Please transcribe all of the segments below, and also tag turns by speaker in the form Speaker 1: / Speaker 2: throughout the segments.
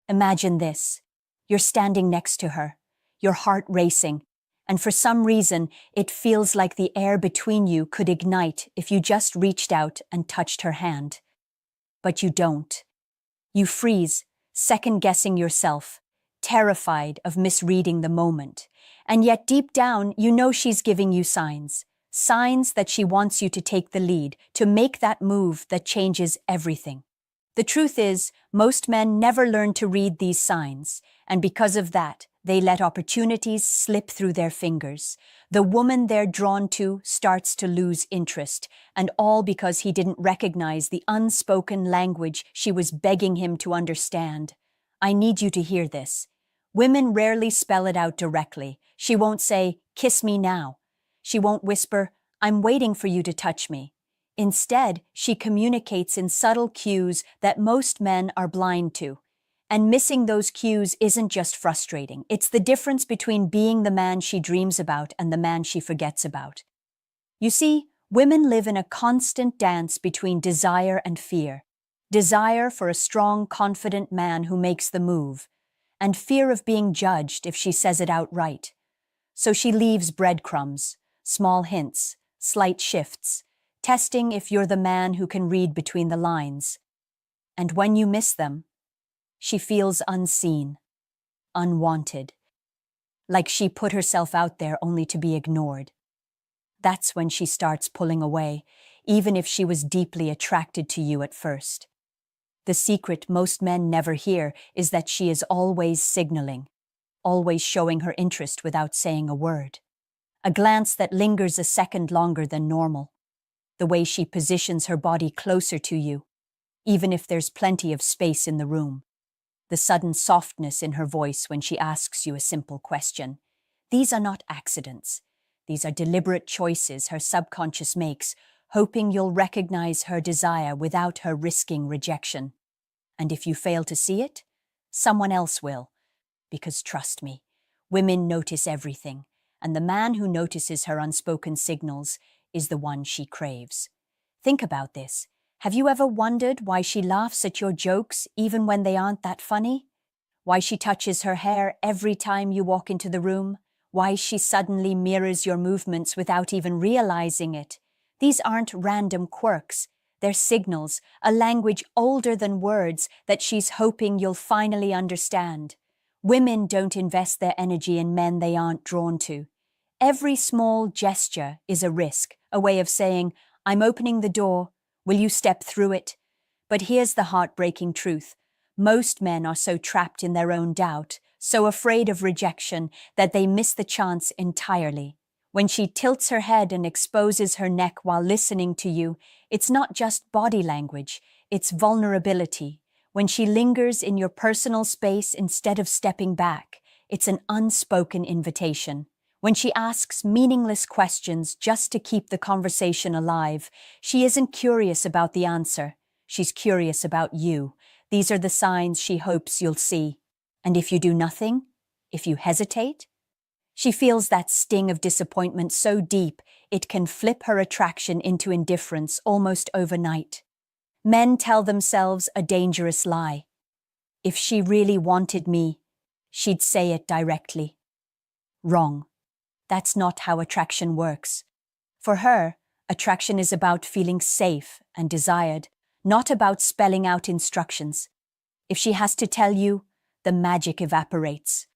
Speaker 1: Imagine this. You're standing next to her, your heart racing, and for some reason, it feels like the air between you could ignite if you just reached out and touched her hand. But you don't. You freeze, second-guessing yourself, terrified of misreading the moment. And yet deep down, you know she's giving you signs. Signs that she wants you to take the lead, to make that move that changes everything. The truth is, most men never learn to read these signs, and because of that, they let opportunities slip through their fingers. The woman they're drawn to starts to lose interest, and all because he didn't recognize the unspoken language she was begging him to understand. I need you to hear this. Women rarely spell it out directly. She won't say, "Kiss me now." She won't whisper, "I'm waiting for you to touch me." Instead, she communicates in subtle cues that most men are blind to. And missing those cues isn't just frustrating. It's the difference between being the man she dreams about and the man she forgets about. You see, women live in a constant dance between desire and fear. Desire for a strong, confident man who makes the move, and fear of being judged if she says it outright. So she leaves breadcrumbs, small hints, slight shifts, testing if you're the man who can read between the lines. And when you miss them, she feels unseen, unwanted, like she put herself out there only to be ignored. That's when she starts pulling away, even if she was deeply attracted to you at first. The secret most men never hear is that she is always signaling, always showing her interest without saying a word. A glance that lingers a second longer than normal. The way she positions her body closer to you, even if there's plenty of space in the room. The sudden softness in her voice when she asks you a simple question. These are not accidents. These are deliberate choices her subconscious makes, hoping you'll recognize her desire without her risking rejection. And if you fail to see it, someone else will. Because trust me, women notice everything, and the man who notices her unspoken signals is the one she craves. Think about this. Have you ever wondered why she laughs at your jokes even when they aren't that funny? Why she touches her hair every time you walk into the room? Why she suddenly mirrors your movements without even realizing it? These aren't random quirks. They're signals, a language older than words that she's hoping you'll finally understand. Women don't invest their energy in men they aren't drawn to. Every small gesture is a risk, a way of saying, "I'm opening the door. Will you step through it?" But here's the heartbreaking truth. Most men are so trapped in their own doubt, so afraid of rejection, that they miss the chance entirely. When she tilts her head and exposes her neck while listening to you, it's not just body language, it's vulnerability. When she lingers in your personal space instead of stepping back, it's an unspoken invitation. When she asks meaningless questions just to keep the conversation alive, she isn't curious about the answer. She's curious about you. These are the signs she hopes you'll see. And if you do nothing, if you hesitate, she feels that sting of disappointment so deep it can flip her attraction into indifference almost overnight. Men tell themselves a dangerous lie. If she really wanted me, she'd say it directly. Wrong. That's not how attraction works. For her, attraction is about feeling safe and desired, not about spelling out instructions. If she has to tell you, the magic evaporates.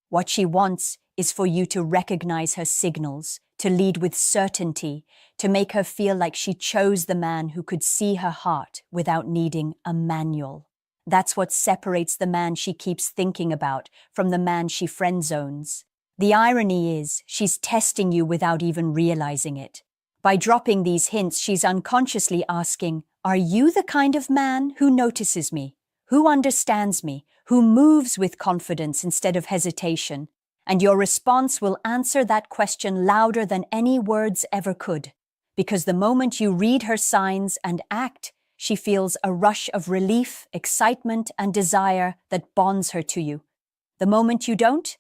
Speaker 1: What she wants is for you to recognize her signals, to lead with certainty, to make her feel like she chose the man who could see her heart without needing a manual. That's what separates the man she keeps thinking about from the man she friend-zones. The irony is, she's testing you without even realizing it. By dropping these hints, she's unconsciously asking, "Are you the kind of man who notices me, who understands me, who moves with confidence instead of hesitation?" And your response will answer that question louder than any words ever could. Because the moment you read her signs and act, she feels a rush of relief, excitement, and desire that bonds her to you. The moment you don't,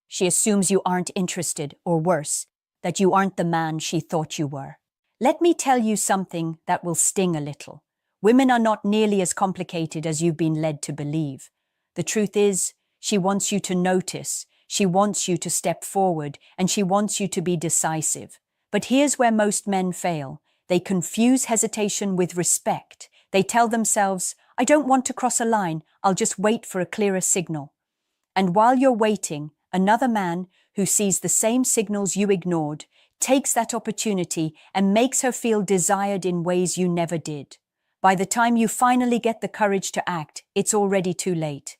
Speaker 1: she assumes you aren't interested, or worse, that you aren't the man she thought you were. Let me tell you something that will sting a little. Women are not nearly as complicated as you've been led to believe. The truth is, she wants you to notice, she wants you to step forward, and she wants you to be decisive. But here's where most men fail. They confuse hesitation with respect. They tell themselves, I don't want to cross a line, I'll just wait for a clearer signal. And while you're waiting, another man, who sees the same signals you ignored, takes that opportunity and makes her feel desired in ways you never did. By the time you finally get the courage to act, it's already too late.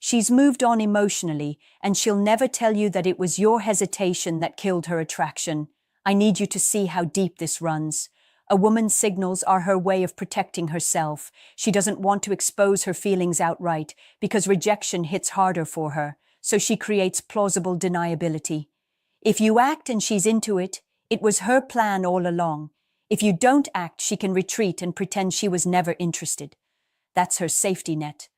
Speaker 1: She's moved on emotionally, and she'll never tell you that it was your hesitation that killed her attraction. I need you to see how deep this runs. A woman's signals are her way of protecting herself. She doesn't want to expose her feelings outright because rejection hits harder for her, so she creates plausible deniability. If you act and she's into it, it was her plan all along. If you don't act, she can retreat and pretend she was never interested. That's her safety net.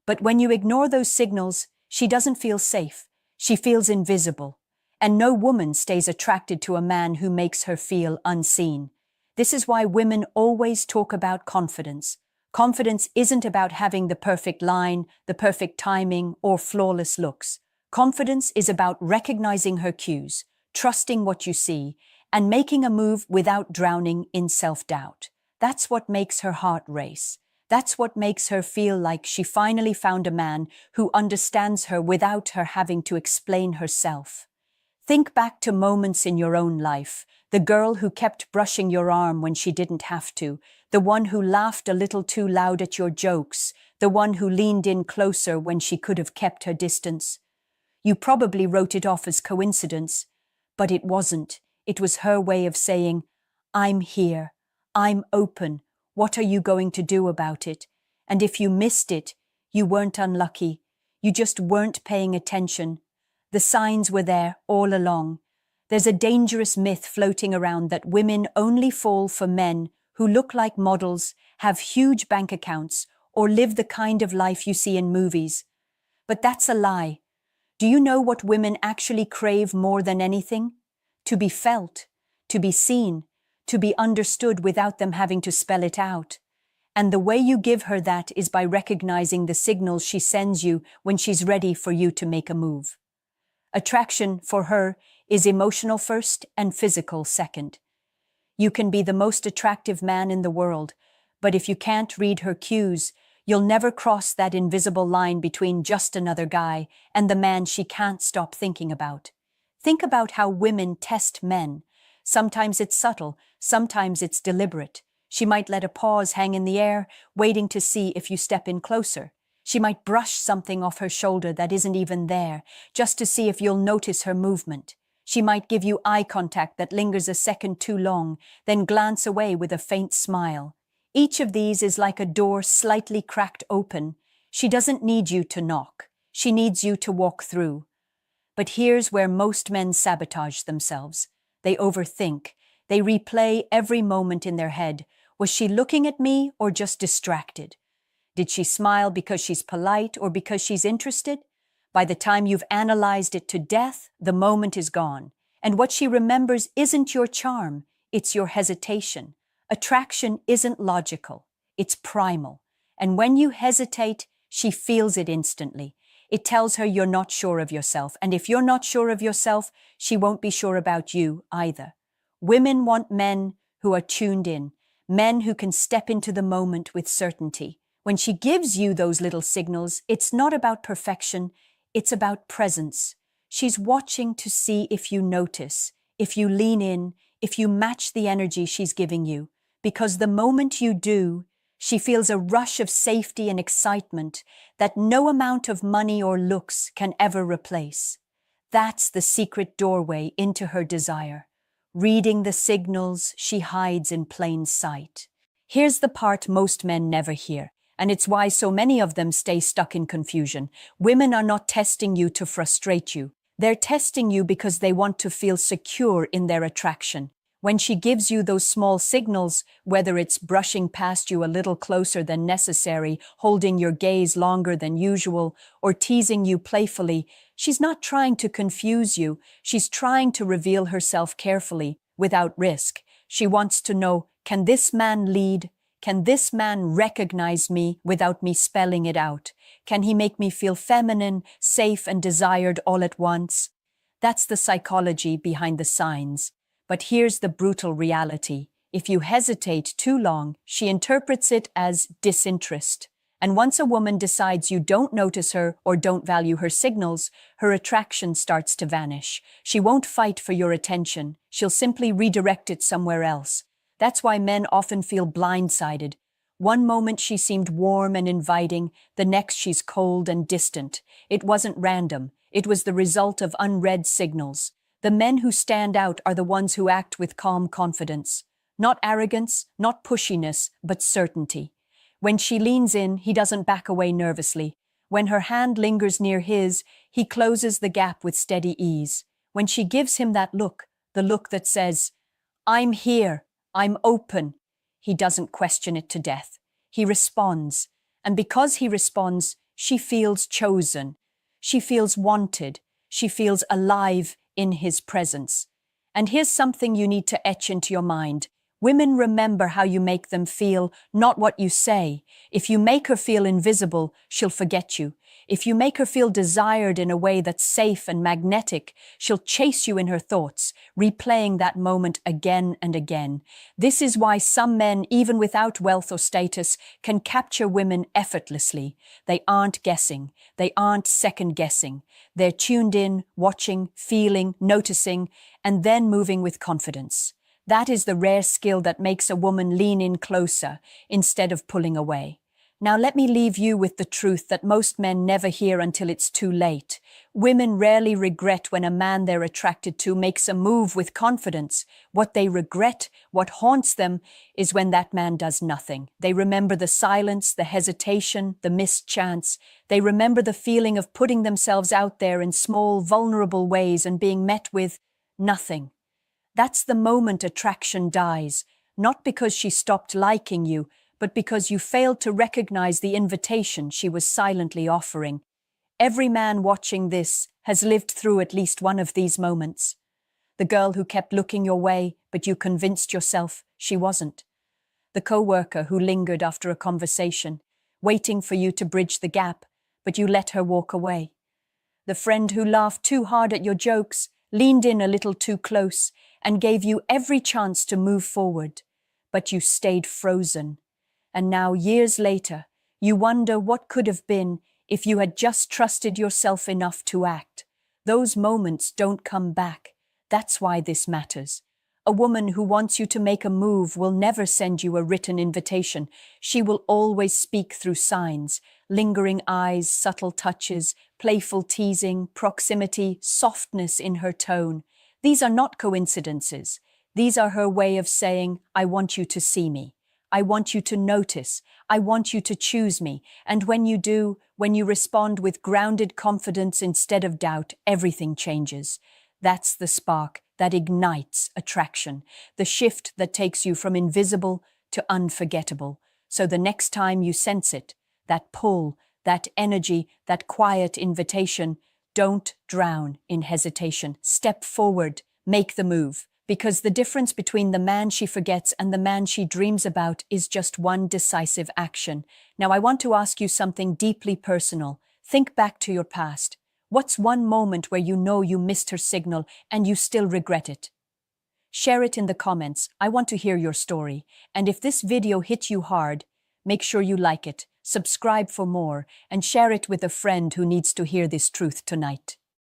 Speaker 1: But when you ignore those signals, she doesn't feel safe. She feels invisible. And no woman stays attracted to a man who makes her feel unseen. This is why women always talk about confidence. Confidence isn't about having the perfect line, the perfect timing, or flawless looks. Confidence is about recognizing her cues, trusting what you see, and making a move without drowning in self-doubt. That's what makes her heart race. That's what makes her feel like she finally found a man who understands her without her having to explain herself. Think back to moments in your own life. The girl who kept brushing your arm when she didn't have to, the one who laughed a little too loud at your jokes, the one who leaned in closer when she could have kept her distance. You probably wrote it off as coincidence, but it wasn't. It was her way of saying, I'm here, I'm open, what are you going to do about it? And if you missed it, you weren't unlucky, you just weren't paying attention. The signs were there all along. There's a dangerous myth floating around that women only fall for men who look like models, have huge bank accounts, or live the kind of life you see in movies. But that's a lie. Do you know what women actually crave more than anything? To be felt, to be seen, to be understood without them having to spell it out. And the way you give her that is by recognizing the signals she sends you when she's ready for you to make a move. Attraction, for her, is emotional first and physical second. You can be the most attractive man in the world, but if you can't read her cues, you'll never cross that invisible line between just another guy and the man she can't stop thinking about. Think about how women test men. Sometimes it's subtle, sometimes it's deliberate. She might let a pause hang in the air, waiting to see if you step in closer. She might brush something off her shoulder that isn't even there, just to see if you'll notice her movement. She might give you eye contact that lingers a second too long, then glance away with a faint smile. Each of these is like a door slightly cracked open. She doesn't need you to knock. She needs you to walk through. But here's where most men sabotage themselves. They overthink. They replay every moment in their head. Was she looking at me or just distracted? Did she smile because she's polite or because she's interested? By the time you've analyzed it to death, the moment is gone. And what she remembers isn't your charm, it's your hesitation. Attraction isn't logical, it's primal. And when you hesitate, she feels it instantly. It tells her you're not sure of yourself, and if you're not sure of yourself, she won't be sure about you either. Women want men who are tuned in, men who can step into the moment with certainty. When she gives you those little signals, it's not about perfection, it's about presence. She's watching to see if you notice, if you lean in, if you match the energy she's giving you. Because the moment you do, she feels a rush of safety and excitement that no amount of money or looks can ever replace. That's the secret doorway into her desire, reading the signals she hides in plain sight. Here's the part most men never hear, and it's why so many of them stay stuck in confusion. Women are not testing you to frustrate you. They're testing you because they want to feel secure in their attraction. When she gives you those small signals, whether it's brushing past you a little closer than necessary, holding your gaze longer than usual, or teasing you playfully, she's not trying to confuse you. She's trying to reveal herself carefully, without risk. She wants to know, can this man lead? Can this man recognize me without me spelling it out? Can he make me feel feminine, safe, and desired all at once? That's the psychology behind the signs. But here's the brutal reality. If you hesitate too long, she interprets it as disinterest. And once a woman decides you don't notice her or don't value her signals, her attraction starts to vanish. She won't fight for your attention. She'll simply redirect it somewhere else. That's why men often feel blindsided. One moment she seemed warm and inviting, the next she's cold and distant. It wasn't random. It was the result of unread signals. The men who stand out are the ones who act with calm confidence. Not arrogance, not pushiness, but certainty. When she leans in, he doesn't back away nervously. When her hand lingers near his, he closes the gap with steady ease. When she gives him that look, the look that says, "I'm here, I'm open," he doesn't question it to death. He responds. And because he responds, she feels chosen. She feels wanted. She feels alive in his presence. And here's something you need to etch into your mind. Women remember how you make them feel, not what you say. If you make her feel invisible, she'll forget you. If you make her feel desired in a way that's safe and magnetic, she'll chase you in her thoughts, replaying that moment again and again. This is why some men, even without wealth or status, can capture women effortlessly. They aren't guessing. They aren't second-guessing. They're tuned in, watching, feeling, noticing, and then moving with confidence. That is the rare skill that makes a woman lean in closer instead of pulling away. Now let me leave you with the truth that most men never hear until it's too late. Women rarely regret when a man they're attracted to makes a move with confidence. What they regret, what haunts them, is when that man does nothing. They remember the silence, the hesitation, the missed chance. They remember the feeling of putting themselves out there in small, vulnerable ways and being met with nothing. That's the moment attraction dies, not because she stopped liking you, but because you failed to recognize the invitation she was silently offering. Every man watching this has lived through at least one of these moments. The girl who kept looking your way, but you convinced yourself she wasn't. The coworker who lingered after a conversation, waiting for you to bridge the gap, but you let her walk away. The friend who laughed too hard at your jokes, leaned in a little too close, and gave you every chance to move forward, but you stayed frozen. And now, years later, you wonder what could have been if you had just trusted yourself enough to act. Those moments don't come back. That's why this matters. A woman who wants you to make a move will never send you a written invitation. She will always speak through signs, lingering eyes, subtle touches, playful teasing, proximity, softness in her tone. These are not coincidences. These are her way of saying, "I want you to see me. I want you to notice. I want you to choose me." And when you do, when you respond with grounded confidence instead of doubt, everything changes. That's the spark that ignites attraction, the shift that takes you from invisible to unforgettable. So the next time you sense it, that pull, that energy, that quiet invitation, don't drown in hesitation. Step forward, make the move, because the difference between the man she forgets and the man she dreams about is just one decisive action. Now, I want to ask you something deeply personal. Think back to your past. What's one moment where you know you missed her signal and you still regret it? Share it in the comments. I want to hear your story. And if this video hit you hard, make sure you like it, subscribe for more, and share it with a friend who needs to hear this truth tonight.